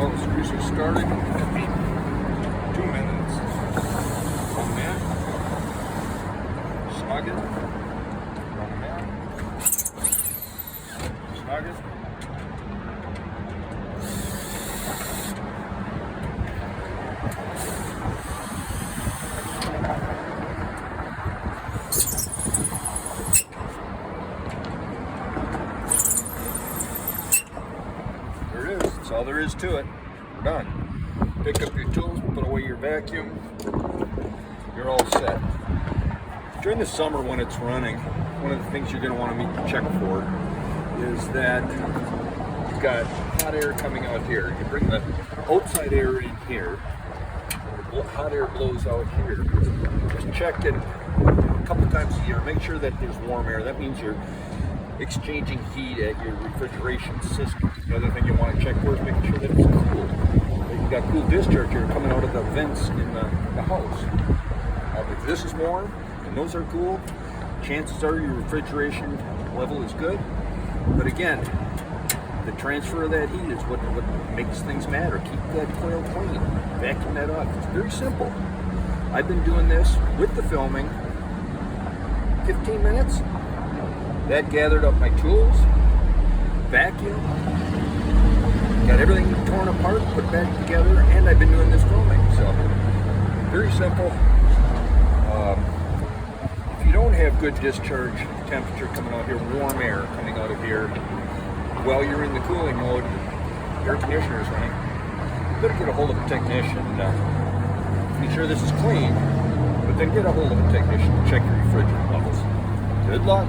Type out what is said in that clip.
Well, the screws are started. 2 minutes. One minute. Snug it. 1 minute. Snug it. There it is. That's all there is to it. We're done. Pick up your tools, put away your vacuum. You're all set. During the summer when it's running, one of the things you're going to want to check for is that you've got hot air coming out here. You bring the outside air in here, the hot air blows out here. Just check it a couple times a year. Make sure that there's warm air. That means you're exchanging heat at your refrigeration system. The other thing you want to check for is making sure that it's cool. That you've got cool discharge here coming out of the vents in the house. If this is warm and those are cool, chances are your refrigeration level is good. But again, the transfer of that heat is what makes things matter. Keep that coil clean. Vacuum that off. It's very simple. I've been doing this with the filming 15 minutes. That gathered up my tools, vacuum, got everything torn apart, put back together, and I've been doing this filming. So, very simple. If you don't have good discharge temperature coming out here, warm air coming out of here, while you're in the cooling mode, air conditioner is running, you better get a hold of a technician. Be sure this is clean, but then get a hold of a technician to check your refrigerant levels. Good luck.